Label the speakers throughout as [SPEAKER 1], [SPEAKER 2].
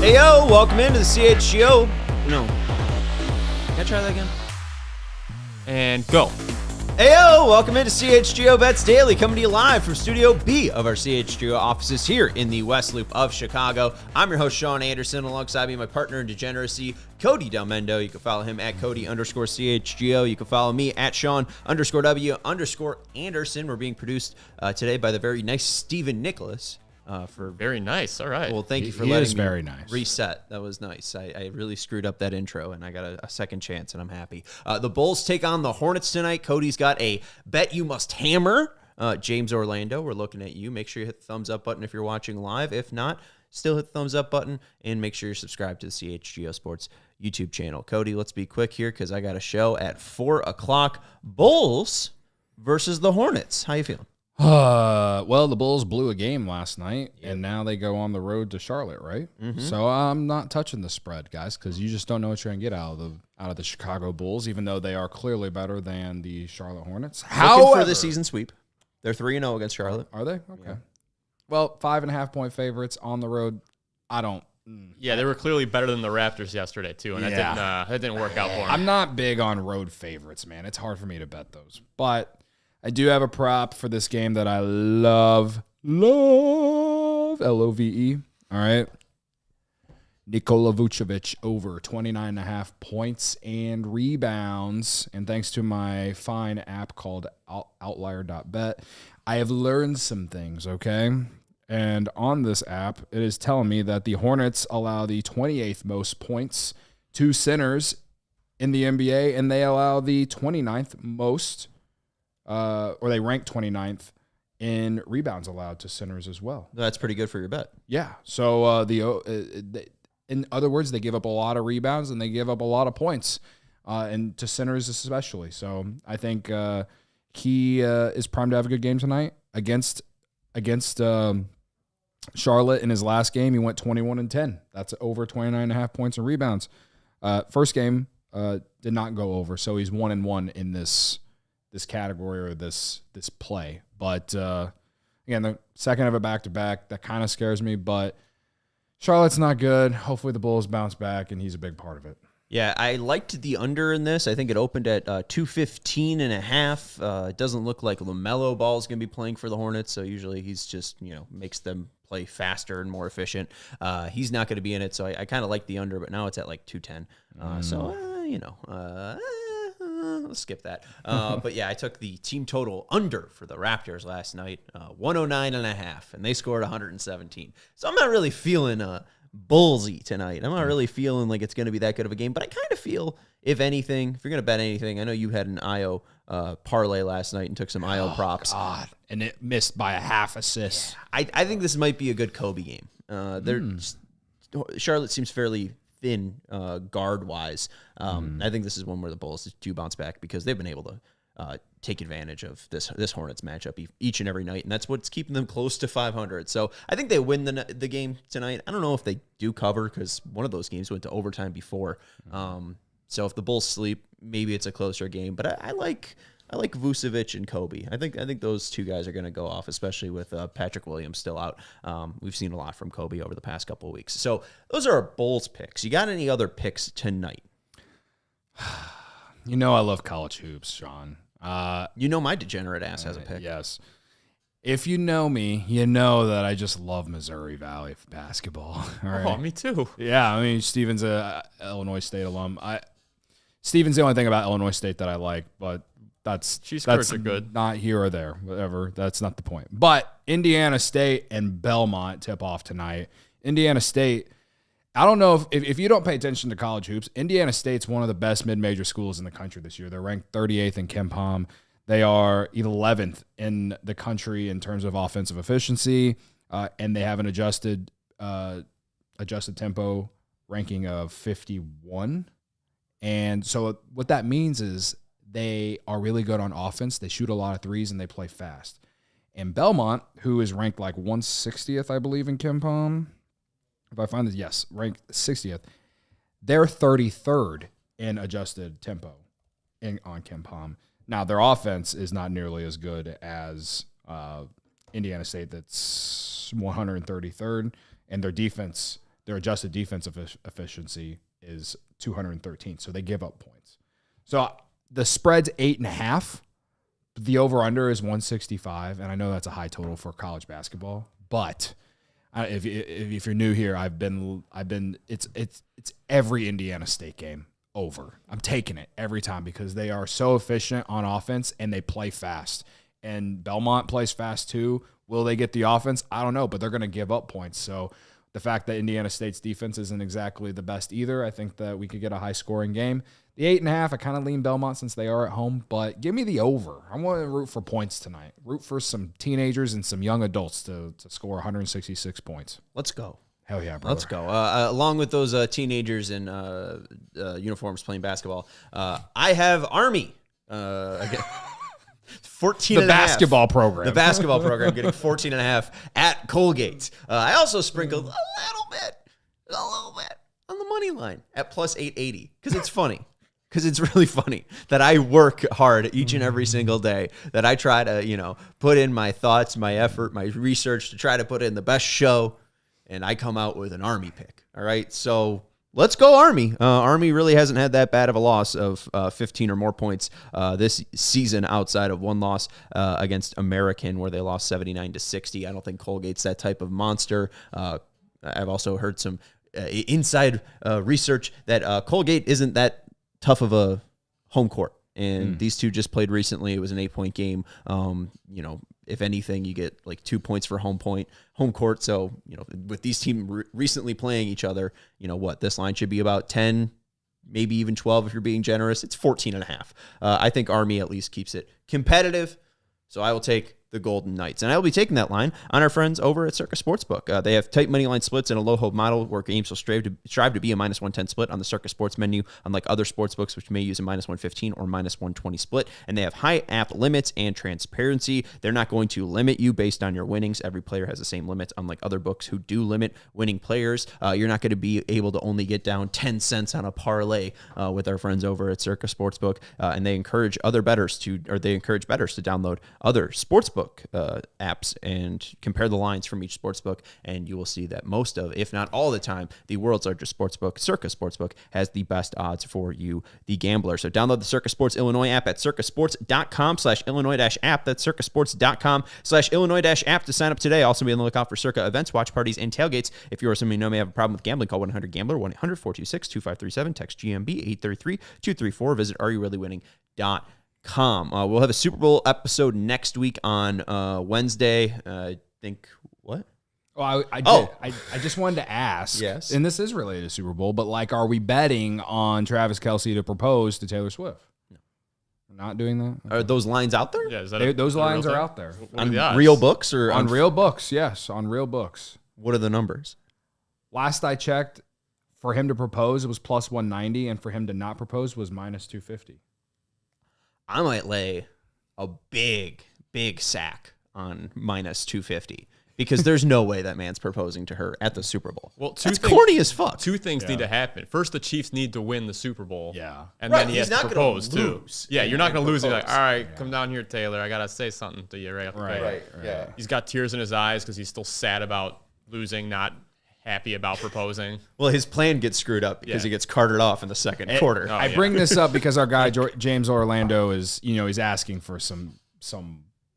[SPEAKER 1] Hey yo, welcome into the CHGO. No. Can I try that again?
[SPEAKER 2] And go.
[SPEAKER 1] Hey yo, welcome into CHGO Bets Daily, coming to you live from Studio B of our CHGO offices here in the West Loop of Chicago. I'm your host, Sean Anderson, alongside me, my partner in degeneracy, Cody Delmendo. You can follow him at Cody_CHGO. You can follow me at Sean_W_Anderson. We're being produced today by the very nice Stephen Nicholas.
[SPEAKER 2] Very nice. All right.
[SPEAKER 1] Well, thank you for letting me
[SPEAKER 3] very nice.
[SPEAKER 1] reset. That was nice. I really screwed up that intro, and I got a second chance, and I'm happy. The Bulls take on the Hornets tonight. Cody's got a bet you must hammer. James Orlando, we're looking at you. Make sure you hit the thumbs up button if you're watching live. If not, still hit the thumbs up button, and make sure you're subscribed to the CHGO Sports YouTube channel. Cody, let's be quick here because I got a show at 4 o'clock. Bulls versus the Hornets. How you feeling?
[SPEAKER 3] Well, the Bulls blew a game last night, and now they go on the road to Charlotte, right? Mm-hmm. So I'm not touching the spread, guys, because you just don't know what you're gonna get out of the Chicago Bulls, even though they are clearly better than the Charlotte Hornets.
[SPEAKER 1] Looking for the season sweep. They're 3-0 against Charlotte.
[SPEAKER 3] Are they? Okay. Yeah. Well, 5.5-point favorites on the road. I don't.
[SPEAKER 2] Yeah, they were clearly better than the Raptors yesterday too, and that didn't work out for them.
[SPEAKER 3] I'm not big on road favorites, man. It's hard for me to bet those, but I do have a prop for this game that I love, L-O-V-E. All right. Nikola Vucevic over 29.5 points and rebounds. And thanks to my fine app called Outlier.bet, I have learned some things, okay? And on this app, it is telling me that the Hornets allow the 28th most points to centers in the NBA, and they allow the 29th most or they rank 29th in rebounds allowed to centers as well.
[SPEAKER 1] That's pretty good for your bet.
[SPEAKER 3] Yeah. So in other words, they give up a lot of rebounds and they give up a lot of points, and to centers especially. So I think he is primed to have a good game tonight against Charlotte. In his last game, he went 21-10. That's over 29.5 points and rebounds. First game did not go over, so he's 1-1 in this category or this play. But again, the second of a back-to-back, that kind of scares me, but Charlotte's not good. Hopefully the Bulls bounce back, and he's a big part of it.
[SPEAKER 1] Yeah, I liked the under in this. I think it opened at 215.5. It doesn't look like LaMelo Ball is going to be playing for the Hornets, so usually he's just, makes them play faster and more efficient. He's not going to be in it, so I kind of like the under, but now it's at like 210. Let's skip that. But yeah, I took the team total under for the Raptors last night, 109.5, and they scored 117. So I'm not really feeling bullsy tonight. I'm not really feeling like it's going to be that good of a game, but I kind of feel, if anything, if you're going to bet anything, I know you had an IO parlay last night and took some IO props.
[SPEAKER 3] God, and it missed by a half assist.
[SPEAKER 1] Yeah. I think this might be a good Coby game. Charlotte seems fairly thin guard-wise. I think this is one where the Bulls do bounce back because they've been able to take advantage of this Hornets matchup each and every night, and that's what's keeping them close to 500. So I think they win the game tonight. I don't know if they do cover because one of those games went to overtime before. So if the Bulls sleep, maybe it's a closer game. But I like Vucevic and Coby. I think those two guys are going to go off, especially with Patrick Williams still out. We've seen a lot from Coby over the past couple of weeks. So those are our Bulls picks. You got any other picks tonight?
[SPEAKER 3] I love college hoops, Sean.
[SPEAKER 1] My degenerate ass has a pick.
[SPEAKER 3] Yes. If you know me, you know that I just love Missouri Valley basketball. All right?
[SPEAKER 2] Oh, me too.
[SPEAKER 3] Yeah, I mean, Steven's a Illinois State alum. Steven's the only thing about Illinois State that I like, but that's
[SPEAKER 2] are good.
[SPEAKER 3] Not here or there, whatever. That's not the point. But Indiana State and Belmont tip off tonight. Indiana State, I don't know if you don't pay attention to college hoops, Indiana State's one of the best mid-major schools in the country this year. They're ranked 38th in KenPom. They are 11th in the country in terms of offensive efficiency. and they have an adjusted tempo ranking of 51. And so what that means is they are really good on offense. They shoot a lot of threes and they play fast. And Belmont, who is ranked like 160th, I believe, in KenPom, if I find this, yes, ranked 60th, they're 33rd in adjusted tempo on KenPom. Now, their offense is not nearly as good as Indiana State, that's 133rd, and their defense, their adjusted defensive efficiency is 213. So they give up points. So the spread's 8.5. The over/under is 165, and I know that's a high total for college basketball. But if you're new here, it's every Indiana State game over. I'm taking it every time because they are so efficient on offense and they play fast. And Belmont plays fast too. Will they get the offense? I don't know, but they're going to give up points. So the fact that Indiana State's defense isn't exactly the best either, I think that we could get a high-scoring game. The 8.5, I kind of lean Belmont since they are at home, but give me the over. I want to root for points tonight. Root for some teenagers and some young adults to score 166 points.
[SPEAKER 1] Let's go.
[SPEAKER 3] Hell yeah, brother.
[SPEAKER 1] Let's go. Along with those teenagers in uniforms playing basketball, I have Army. Again. 14
[SPEAKER 3] the basketball program.
[SPEAKER 1] The basketball program getting 14.5 at Colgate. I also sprinkled a little bit on the money line at plus 880 because it's funny. Because it's really funny that I work hard each and every single day, that I try to, put in my thoughts, my effort, my research to try to put in the best show, and I come out with an Army pick. All right, so let's go Army. Army really hasn't had that bad of a loss of 15 or more points this season outside of one loss against American where they lost 79-60. I don't think Colgate's that type of monster. I've also heard some inside research that Colgate isn't that tough of a home court. And these two just played recently. It was an 8-point game. If anything, you get like 2 points for home court. So, with these teams recently playing each other, this line should be about 10, maybe even 12 if you're being generous. It's 14.5. I think Army at least keeps it competitive. So I will take the Golden Knights. And I will be taking that line on our friends over at Circa Sportsbook. They have tight money line splits and a low hold model where games will strive to be a minus 110 split on the Circa Sports menu, unlike other sportsbooks which may use a minus 115 or minus 120 split. And they have high app limits and transparency. They're not going to limit you based on your winnings. Every player has the same limits, unlike other books who do limit winning players. You're not going to be able to only get down 10 cents on a parlay with our friends over at Circa Sportsbook. And they encourage bettors to download other sportsbook apps and compare the lines from each sportsbook, and you will see that most of, if not all the time, the world's largest sportsbook, Circa Sportsbook, has the best odds for you, the gambler. So download the Circa Sports Illinois app at circasports.com/Illinois-app. That's circasports.com/Illinois-app to sign up today. Also be on the lookout for Circa events, watch parties, and tailgates. If you or someone you know may have a problem with gambling, call 1-800-GAMBLER, 1-800-426-2537, text GMB 833-234. Visit areyourreallywinning.com. We'll have a Super Bowl episode next week on Wednesday. I think what?
[SPEAKER 3] Oh, I did. I just wanted to ask.
[SPEAKER 1] Yes.
[SPEAKER 3] And this is related to Super Bowl, but are we betting on Travis Kelce to propose to Taylor Swift? No. We're not doing that? Okay.
[SPEAKER 1] Are those lines out there?
[SPEAKER 2] Yeah,
[SPEAKER 3] those lines are out there.
[SPEAKER 1] On real books or
[SPEAKER 3] on real books? Yes, on real books.
[SPEAKER 1] What are the numbers?
[SPEAKER 3] Last I checked, for him to propose, it was plus 190, and for him to not propose was minus 250.
[SPEAKER 1] I might lay a big sack on minus 250 because there's no way that man's proposing to her at the Super Bowl.
[SPEAKER 2] Well,
[SPEAKER 1] that's corny as fuck.
[SPEAKER 2] Two things need to happen. First, the Chiefs need to win the Super Bowl.
[SPEAKER 3] Yeah.
[SPEAKER 2] And then he has to propose, too. Yeah, you're not going to lose. He's like, all right, come down here, Taylor. I got to say something to you right off the bat.
[SPEAKER 1] Right. Yeah.
[SPEAKER 2] He's got tears in his eyes because he's still sad about losing, not happy about proposing.
[SPEAKER 1] Well, his plan gets screwed up because he gets carted off in the second quarter.
[SPEAKER 3] I bring this up because our guy James Orlando is, he's asking for some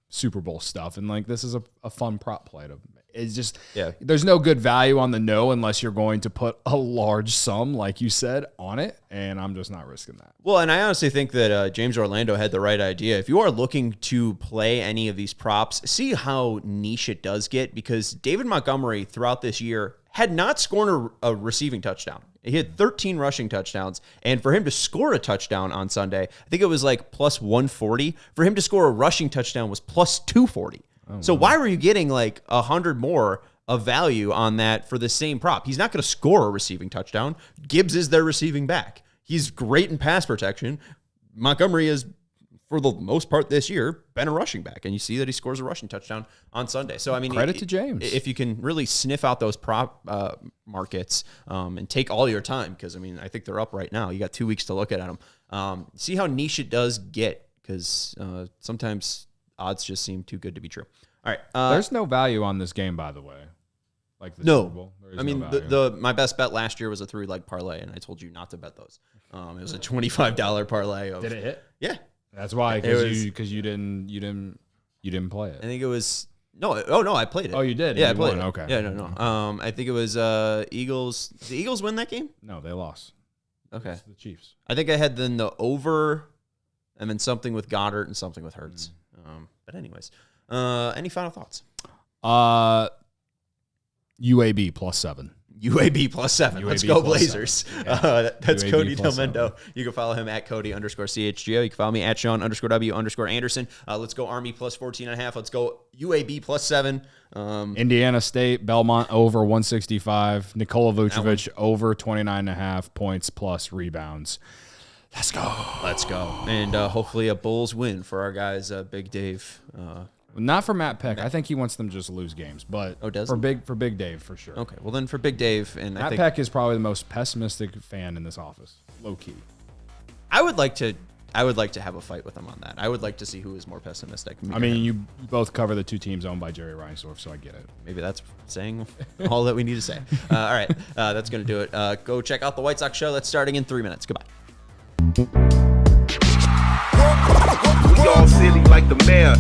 [SPEAKER 3] Super Bowl stuff, and this is a fun prop play to. It's just there's no good value on the no unless you're going to put a large sum, like you said, on it, and I'm just not risking that.
[SPEAKER 1] Well, and I honestly think that James Orlando had the right idea. If you are looking to play any of these props, see how niche it does get, because David Montgomery throughout this year had not scored a receiving touchdown. He had 13 rushing touchdowns, and for him to score a touchdown on Sunday, I think it was plus 140. For him to score a rushing touchdown was plus 240. So why were you getting like 100 more of value on that for the same prop? He's not going to score a receiving touchdown. Gibbs is their receiving back. He's great in pass protection. Montgomery is, for the most part this year, been a rushing back, and you see that he scores a rushing touchdown on Sunday. So, I mean,
[SPEAKER 3] credit to James.
[SPEAKER 1] If you can really sniff out those prop markets and take all your time, because, I mean, I think they're up right now. You got 2 weeks to look at them. See how niche it does get, because sometimes odds just seem too good to be true. All right.
[SPEAKER 3] There's no value on this game, by the way. Like the Super Bowl.
[SPEAKER 1] I mean, my best bet last year was a 3-leg parlay, and I told you not to bet those. It was a $25 parlay.
[SPEAKER 3] Did it hit?
[SPEAKER 1] Yeah.
[SPEAKER 3] That's why, because you didn't play it.
[SPEAKER 1] I think it was I played it.
[SPEAKER 3] Oh, you did?
[SPEAKER 1] Yeah, I played it.
[SPEAKER 3] Okay.
[SPEAKER 1] Yeah, no. I think it was Eagles. Did the Eagles win that game?
[SPEAKER 3] No, they lost.
[SPEAKER 1] Okay.
[SPEAKER 3] It's the Chiefs.
[SPEAKER 1] I think I had then the over, and then something with Goddard and something with Hurts. But anyways, any final thoughts?
[SPEAKER 3] UAB +7.
[SPEAKER 1] UAB +7. Let's go Blazers. That's
[SPEAKER 3] UAB
[SPEAKER 1] Cody
[SPEAKER 3] +7.
[SPEAKER 1] Delmendo. You can follow him at Cody_CHGO. You can follow me at Sean_W_Anderson. Let's go Army +14.5. Let's go UAB +7.
[SPEAKER 3] Indiana State, Belmont over 165. Nikola Vucevic over 29.5 points plus rebounds. Let's go. And hopefully a Bulls win for our guys, Big Dave. Not for Matt Peck. I think he wants them to just lose games. But for Big Dave, for sure.
[SPEAKER 1] Okay, well then for Big Dave. And
[SPEAKER 3] Matt Peck is probably the most pessimistic fan in this office. Low key.
[SPEAKER 1] I would like to have a fight with him on that. I would like to see who is more pessimistic.
[SPEAKER 3] I mean, you both cover the two teams owned by Jerry Reinsdorf, so I get it.
[SPEAKER 1] Maybe that's saying all that we need to say. All right, that's going to do it. Go check out the White Sox show. That's starting in 3 minutes. Goodbye.
[SPEAKER 4] We all silly like the mayor.